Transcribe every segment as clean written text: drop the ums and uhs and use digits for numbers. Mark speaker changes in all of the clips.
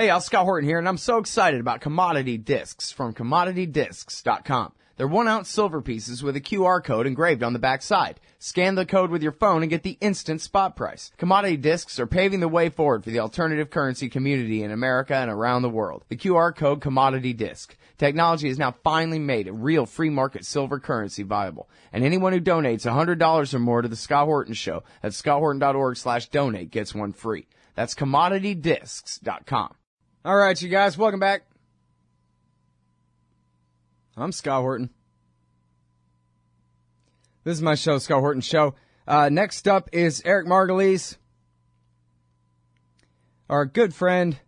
Speaker 1: Hey, y'all, Scott Horton here, and I'm so excited about commodity discs from commoditydiscs.com. They're 1-ounce silver pieces with a QR code engraved on the back side. Scan the code with your phone and get the instant spot price. Commodity discs are paving the way forward for the alternative currency community in America and around the world. The QR code Commodity Disc. Technology has now finally made a real free market silver currency viable. And anyone who donates $100 or more to the Scott Horton Show at scotthorton.org/donate gets one free. That's commoditydiscs.com. All right, you guys, welcome back. I'm Scott Horton. This is my show, Scott Horton Show. Next up is Eric Margolis, our good friend,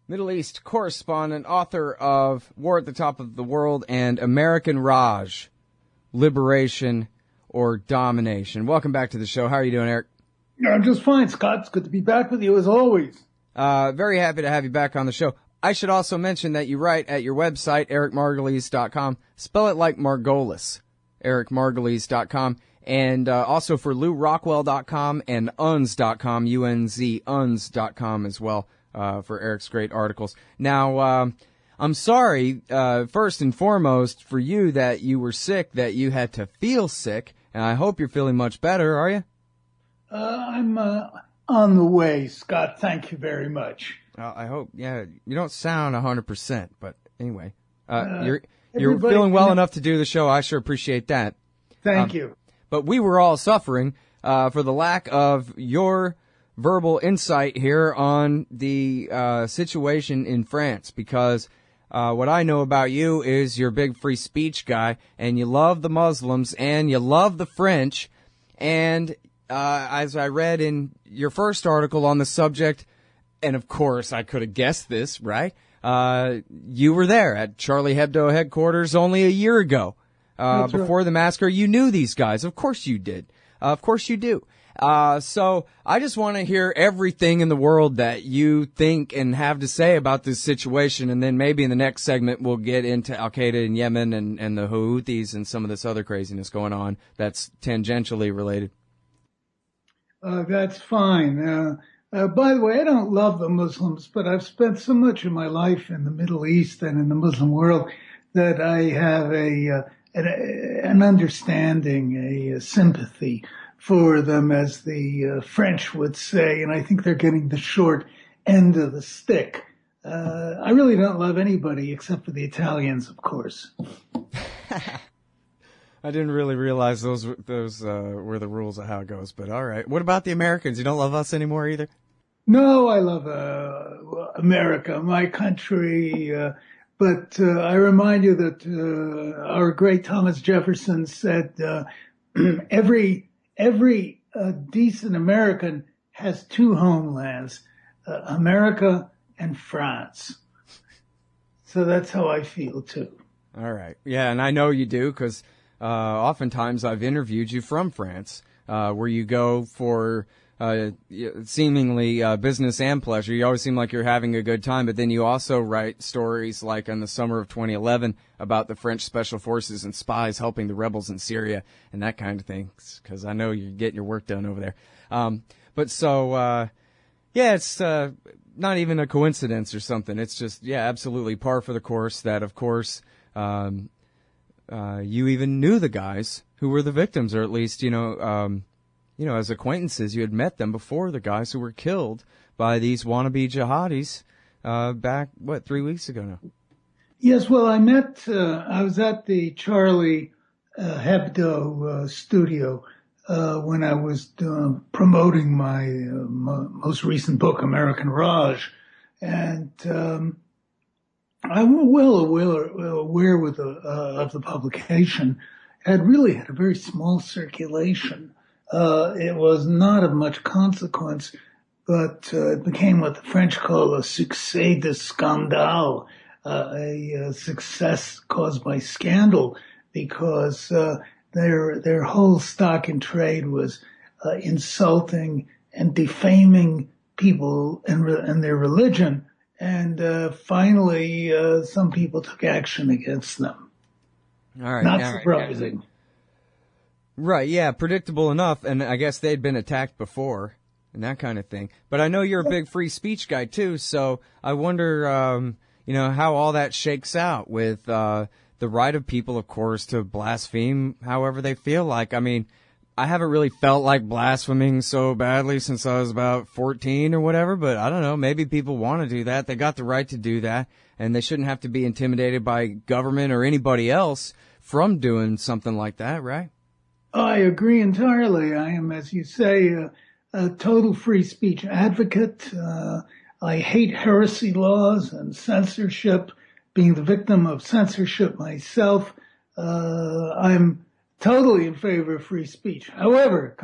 Speaker 1: Middle East correspondent, author of War at the Top of the World and American Raj, Liberation or Domination. Welcome back to the show. How are you doing, Eric?
Speaker 2: I'm just fine, Scott. It's good to be back with you as always.
Speaker 1: Very happy to have you back on the show. I should also mention that you write at your website, ericmargolis.com. Spell it like Margolis, ericmargolis.com. And also for LouRockwell.com and uns.com, U-N-Z, uns.com as well, for Eric's great articles. Now, I'm sorry, first and foremost, for you that you were sick, that you had to feel sick, and I hope you're feeling much better, are you?
Speaker 2: I'm on the way, Scott. Thank you very much.
Speaker 1: I hope, yeah, you don't sound 100%, but anyway, you're feeling well enough to do the show. I sure appreciate that.
Speaker 2: Thank you.
Speaker 1: But we were all suffering for the lack of your verbal insight here on the situation in France, because what I know about you is you're a big free speech guy, and you love the Muslims, and you love the French, and as I read in your first article on the subject, and of course I could have guessed this, right? You were there at Charlie Hebdo headquarters only a year ago. Before the massacre. You knew these guys. Of course you did. Of course you do. So I just want to hear everything in the world that you think and have to say about this situation, and then maybe in the next segment we'll get into Al-Qaeda in Yemen and the Houthis and some of this other craziness going on that's tangentially related.
Speaker 2: That's fine. By the way, I don't love the Muslims, but I've spent so much of my life in the Middle East and in the Muslim world that I have an understanding, a sympathy for them, as the French would say, and I think they're getting the short end of the stick. I really don't love anybody except for the Italians, of course.
Speaker 1: I didn't really realize those were the rules of how it goes, but all right. What about the Americans? You don't love us anymore either?
Speaker 2: No, I love America, my country. But I remind you that our great Thomas Jefferson said every decent American has two homelands, America and France. So that's how I feel too.
Speaker 1: All right. Yeah, and I know you do, because oftentimes I've interviewed you from France, where you go for seemingly business and pleasure. You always seem like you're having a good time, but then you also write stories like in the summer of 2011 about the French special forces and spies helping the rebels in Syria and that kind of thing, because I know you're getting your work done over there. Yeah, it's not even a coincidence or something. It's just, yeah, absolutely par for the course that, of course, you even knew the guys who were the victims, or at least, as acquaintances, you had met them before, the guys who were killed by these wannabe jihadis back, 3 weeks ago now?
Speaker 2: Yes, well, I was at the Charlie Hebdo studio when I was promoting my most recent book, American Raj. And I'm well aware of the publication. It really had a very small circulation. It was not of much consequence, but it became what the French call a succès de scandale, a success caused by scandal, because their whole stock in trade was insulting and defaming people and their religion. And finally, some people took action against them.
Speaker 1: All right,
Speaker 2: not surprising.
Speaker 1: Right, yeah, predictable enough, and I guess they'd been attacked before, and that kind of thing. But I know you're a big free speech guy too, so I wonder, how all that shakes out with the right of people, of course, to blaspheme however they feel like. I mean, I haven't really felt like blaspheming so badly since I was about 14 or whatever, but I don't know, maybe people want to do that. They got the right to do that, and they shouldn't have to be intimidated by government or anybody else from doing something like that, right?
Speaker 2: I agree entirely. I am, as you say, a total free speech advocate. I hate heresy laws and censorship. Being the victim of censorship myself, I'm totally in favor of free speech. However,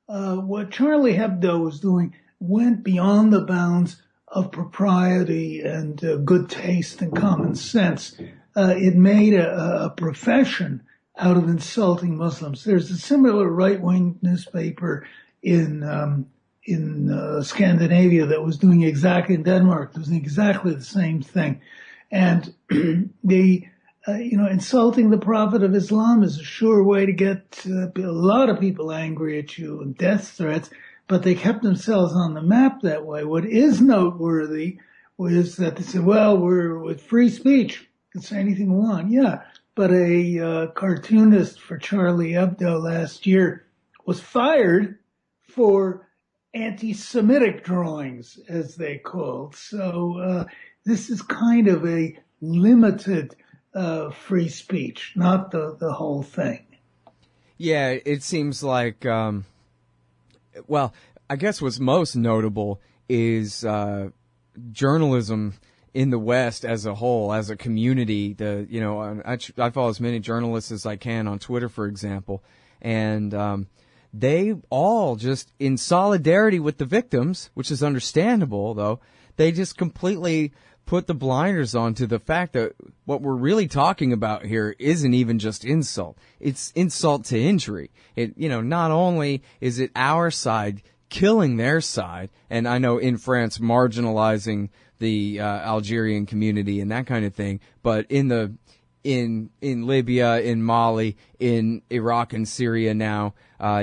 Speaker 2: what Charlie Hebdo was doing went beyond the bounds of propriety and good taste and common sense. It made a profession out of insulting Muslims. There's a similar right-wing newspaper in Scandinavia that was doing exactly, in Denmark, that was doing exactly the same thing. And insulting the Prophet of Islam is a sure way to get a lot of people angry at you and death threats, but they kept themselves on the map that way. What is noteworthy was that they said, well, we're with free speech. You can say anything we want. Yeah, but a cartoonist for Charlie Hebdo last year was fired for anti-Semitic drawings, as they called. So this is kind of a limited free speech, not the whole thing.
Speaker 1: Yeah, it seems like, I guess what's most notable is journalism in the West as a whole, as a community. I follow as many journalists as I can on Twitter, for example, and they all just, in solidarity with the victims, which is understandable, though, they just completely put the blinders on to the fact that what we're really talking about here isn't even just insult. It's insult to injury. Not only is it our side killing their side, and I know in France marginalizing the Algerian community and that kind of thing, but in Libya, in Mali, in Iraq and Syria now,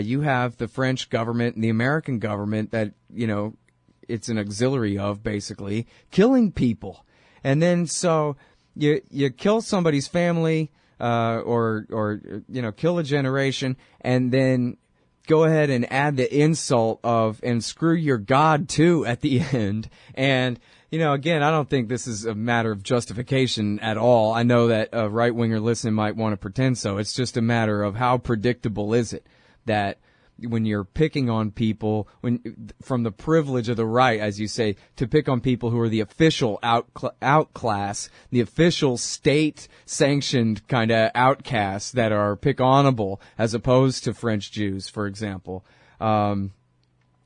Speaker 1: you have the French government and the American government that, it's an auxiliary of, basically, killing people. And then so you kill somebody's family, or kill a generation, and then go ahead and add the insult of, and screw your God too at the end. And, again, I don't think this is a matter of justification at all. I know that a right-winger listening might want to pretend so. It's just a matter of how predictable is it that when you're picking on people, from the privilege of the right, as you say, to pick on people who are the official outclass, the official state-sanctioned kind of outcasts that are pick-onable, as opposed to French Jews, for example. What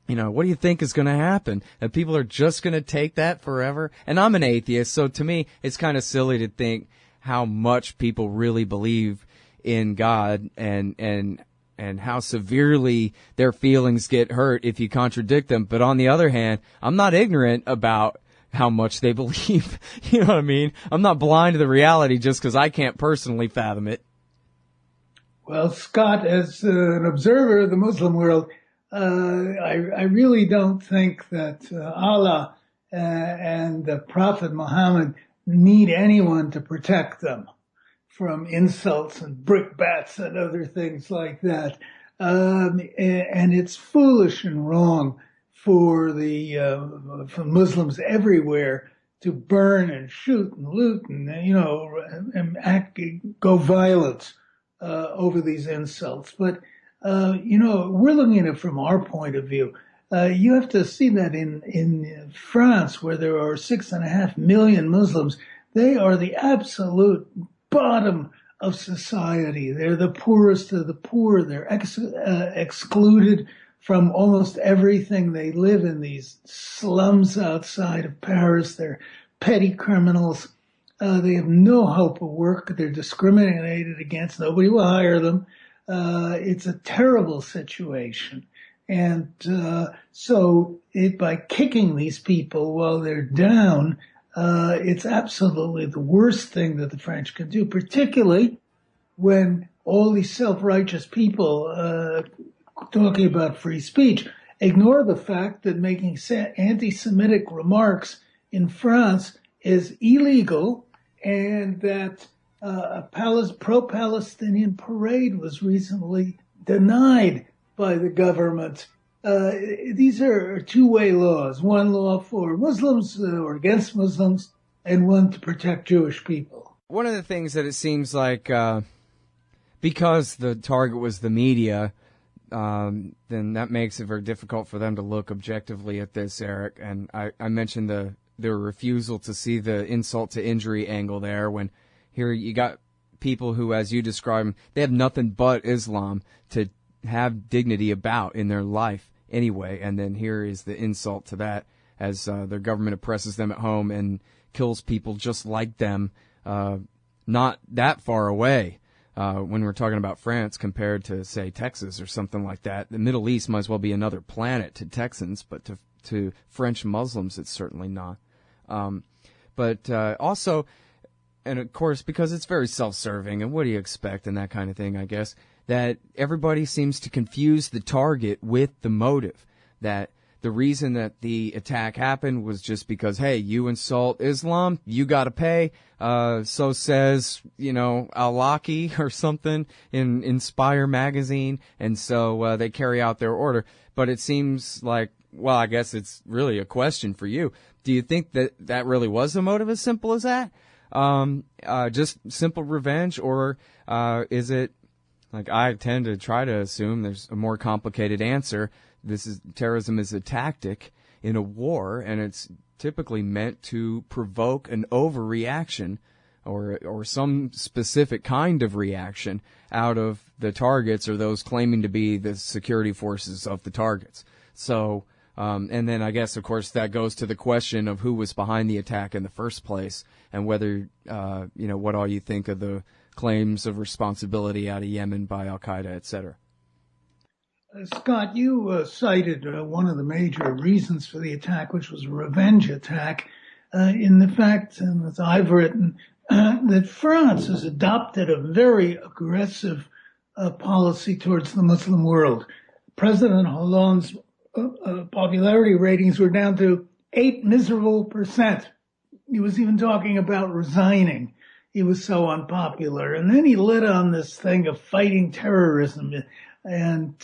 Speaker 1: do you think is going to happen? That people are just going to take that forever? And I'm an atheist, so to me, it's kind of silly to think how much people really believe in God and how severely their feelings get hurt if you contradict them. But on the other hand, I'm not ignorant about how much they believe. You know what I mean? I'm not blind to the reality just because I can't personally fathom it.
Speaker 2: Well, Scott, as an observer of the Muslim world, I really don't think that Allah and the Prophet Muhammad need anyone to protect them from insults and brickbats and other things like that. And it's foolish and wrong for for Muslims everywhere to burn and shoot and loot and, go violent over these insults. But, we're looking at it from our point of view. You have to see that in France, where there are 6.5 million Muslims, they are the absolute bottom of society. They're the poorest of the poor. They're excluded from almost everything. They live in these slums outside of Paris. They're petty criminals. They have no hope of work. They're discriminated against. Nobody will hire them. It's a terrible situation. And by kicking these people while they're down, it's absolutely the worst thing that the French can do, particularly when all these self-righteous people talking about free speech ignore the fact that making anti-Semitic remarks in France is illegal, and that a pro-Palestinian parade was recently denied by the government. These are two-way laws, one law for Muslims or against Muslims, and one to protect Jewish people.
Speaker 1: One of the things that it seems like, because the target was the media, then that makes it very difficult for them to look objectively at this, Eric. And I mentioned their refusal to see the insult to injury angle there, when here you got people who, as you describe them, they have nothing but Islam to have dignity about in their life anyway. And then here is the insult to that, as their government oppresses them at home and kills people just like them, not that far away. When we're talking about France compared to, say, Texas or something like that, the Middle East might as well be another planet to Texans, but to French Muslims, it's certainly not. But also, and of course, because it's very self-serving, and what do you expect and that kind of thing, I guess, that everybody seems to confuse the target with the motive. That the reason that the attack happened was just because, hey, you insult Islam, you got to pay. So says, Al-Laki or something in Inspire magazine. And so they carry out their order. But it seems like, well, I guess it's really a question for you. Do you think that really was the motive, as simple as that? Just simple revenge? Or is it, like I tend to try to assume there's a more complicated answer? Terrorism is a tactic in a war, and it's typically meant to provoke an overreaction or some specific kind of reaction out of the targets or those claiming to be the security forces of the targets. So, and then I guess, of course, that goes to the question of who was behind the attack in the first place, and whether, what all you think of the claims of responsibility out of Yemen by Al-Qaeda, et cetera.
Speaker 2: Scott, you cited one of the major reasons for the attack, which was a revenge attack, in the fact, and as I've written, that France has adopted a very aggressive policy towards the Muslim world. President Hollande's popularity ratings were down to 8 miserable %. He was even talking about resigning. He was so unpopular. And then he lit on this thing of fighting terrorism. And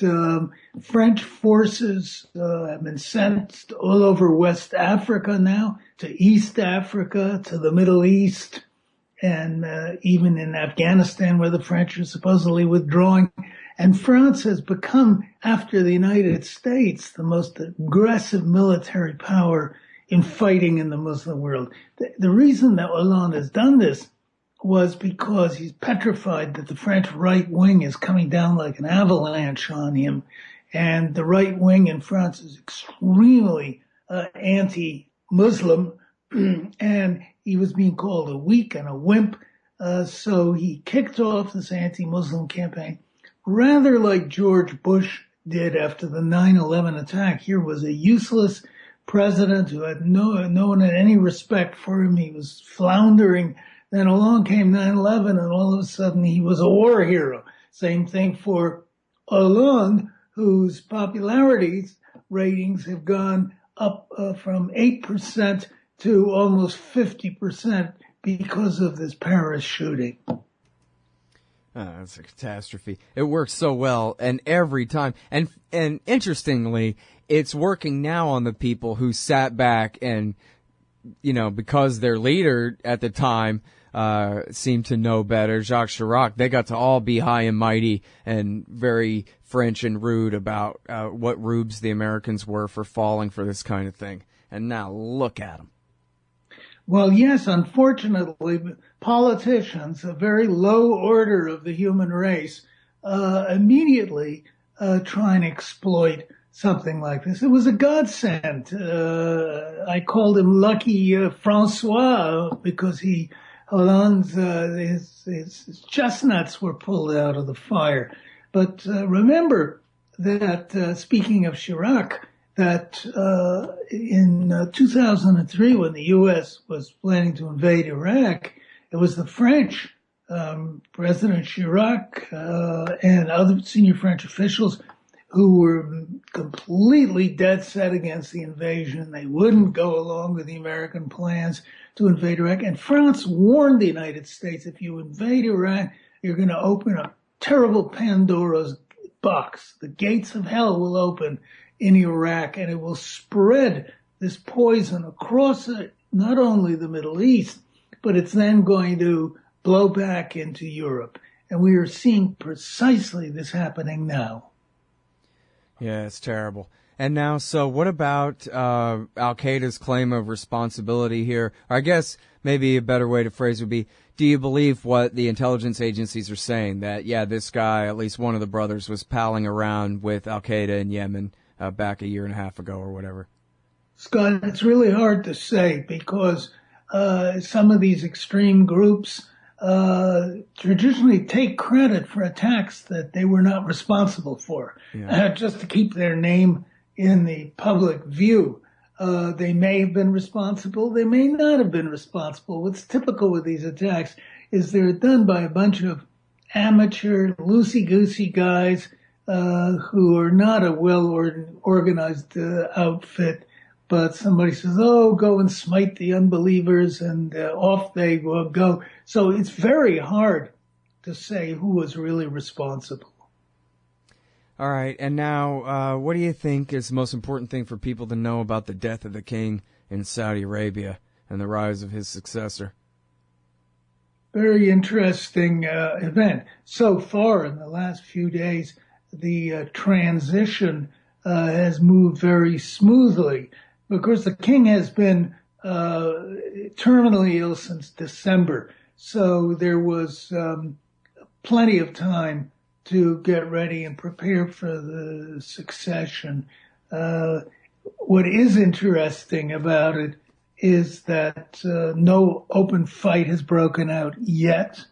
Speaker 2: French forces have been sent all over West Africa now, to East Africa, to the Middle East, and even in Afghanistan, where the French are supposedly withdrawing. And France has become, after the United States, the most aggressive military power in fighting in the Muslim world. The reason that Hollande has done this was because he's petrified that the French right wing is coming down like an avalanche on him. And the right wing in France is extremely anti-Muslim. And he was being called a weak and a wimp. So he kicked off this anti-Muslim campaign, rather like George Bush did after the 9/11 attack. Here was a useless president who had no one had any respect for him. He was floundering. Then along came 9/11, and all of a sudden he was a war hero. Same thing for Hollande, whose popularity ratings have gone up from 8% to almost 50% because of this Paris shooting.
Speaker 1: That's a catastrophe. It works so well, and every time. And interestingly, it's working now on the people who sat back and, because their leader at the time seemed to know better, Jacques Chirac, they got to all be high and mighty and very French and rude about what rubes the Americans were for falling for this kind of thing. And now look at them.
Speaker 2: Well, yes, unfortunately, politicians, a very low order of the human race, immediately try and exploit something like this. It was a godsend. I called him Lucky Francois because Hollande's his chestnuts were pulled out of the fire. But remember that, speaking of Chirac, that in 2003, when the U.S. was planning to invade Iraq, it was the French, President Chirac and other senior French officials, who were completely dead set against the invasion. They wouldn't go along with the American plans to invade Iraq. And France warned the United States, if you invade Iraq, you're going to open a terrible Pandora's box. The gates of hell will open in Iraq, and it will spread this poison across not only the Middle East, but it's then going to blow back into Europe. And we are seeing precisely this happening now.
Speaker 1: Yeah, it's terrible. And now, so what about Al-Qaeda's claim of responsibility here? Or I guess maybe a better way to phrase would be, do you believe what the intelligence agencies are saying, that, yeah, this guy, at least one of the brothers, was palling around with Al-Qaeda in Yemen back a year and a half ago or whatever?
Speaker 2: Scott, it's really hard to say because some of these extreme groups traditionally take credit for attacks that they were not responsible for, just to keep their name in the public view. They may have been responsible, they may not have been responsible. What's typical with these attacks is they're done by a bunch of amateur, loosey-goosey guys who are not a well-organized outfit, but somebody says, oh, go and smite the unbelievers, and off they will go. So it's very hard to say who was really responsible.
Speaker 1: All right, and now, what do you think is the most important thing for people to know about the death of the king in Saudi Arabia and the rise of his successor?
Speaker 2: Very interesting event. So far, in the last few days, the transition has moved very smoothly. Of course, the king has been terminally ill since December, so there was plenty of time to get ready and prepare for the succession. What is interesting about it is that no open fight has broken out yet,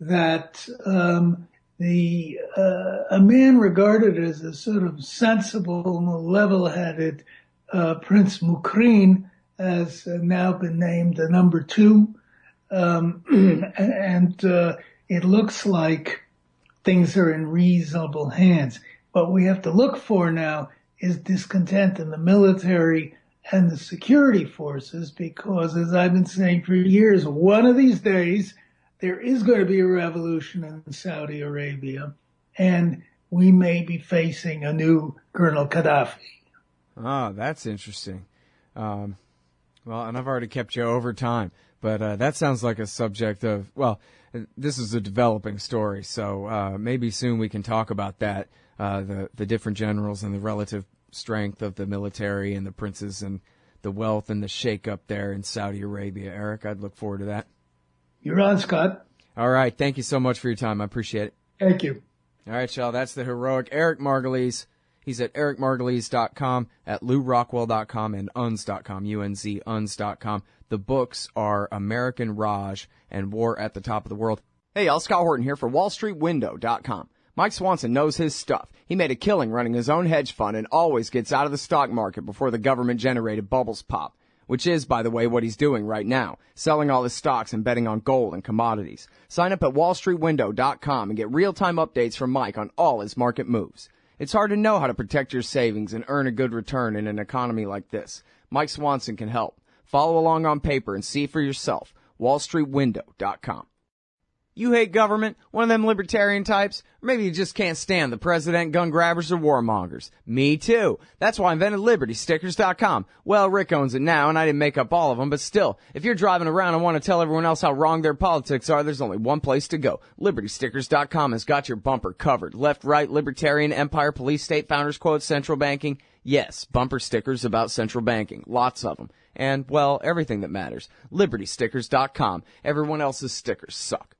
Speaker 2: that a man regarded as a sort of sensible, level-headed Prince Mukrin has now been named the number 2, and it looks like things are in reasonable hands. What we have to look for now is discontent in the military and the security forces, because, as I've been saying for years, one of these days there is going to be a revolution in Saudi Arabia, and we may be facing a new Colonel Gaddafi.
Speaker 1: Ah, that's interesting. Well, and I've already kept you over time, but that sounds like a subject of, well, this is a developing story, so maybe soon we can talk about that, the different generals and the relative strength of the military and the princes and the wealth and the shake-up there in Saudi Arabia. Eric, I'd look forward to that.
Speaker 2: You're on, Scott.
Speaker 1: All right, thank you so much for your time. I appreciate it.
Speaker 2: Thank you.
Speaker 1: All right, y'all, that's the heroic Eric Margolis. He's at ericmargolis.com, at lourockwell.com, and uns.com, U-N-Z, uns.com. The books are American Raj and War at the Top of the World. Hey, y'all, Scott Horton here for wallstreetwindow.com. Mike Swanson knows his stuff. He made a killing running his own hedge fund and always gets out of the stock market before the government-generated bubbles pop, which is, by the way, what he's doing right now, selling all his stocks and betting on gold and commodities. Sign up at wallstreetwindow.com and get real-time updates from Mike on all his market moves. It's hard to know how to protect your savings and earn a good return in an economy like this. Mike Swanson can help. Follow along on paper and see for yourself. wallstreetwindow.com. You hate government? One of them libertarian types? Or maybe you just can't stand the president, gun grabbers, or warmongers. Me too. That's why I invented LibertyStickers.com. Well, Rick owns it now, and I didn't make up all of them, but still, if you're driving around and want to tell everyone else how wrong their politics are, there's only one place to go. LibertyStickers.com has got your bumper covered. Left, right, libertarian, empire, police, state, founders, quotes, central banking. Yes, bumper stickers about central banking. Lots of them. And, well, everything that matters. LibertyStickers.com. Everyone else's stickers suck.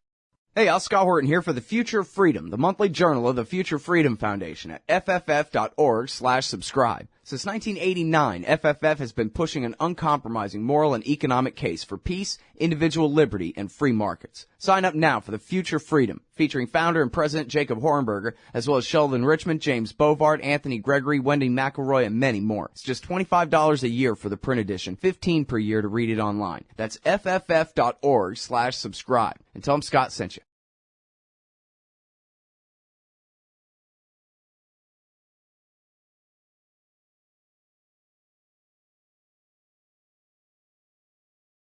Speaker 1: Hey, I'm Scott Horton here for The Future of Freedom, the monthly journal of the Future Freedom Foundation at fff.org/subscribe. Since 1989, FFF has been pushing an uncompromising moral and economic case for peace, individual liberty, and free markets. Sign up now for The Future Freedom, featuring founder and president Jacob Hornberger, as well as Sheldon Richmond, James Bovard, Anthony Gregory, Wendy McElroy, and many more. It's just $25 a year for the print edition, $15 per year to read it online. That's fff.org/subscribe. And tell them Scott sent you.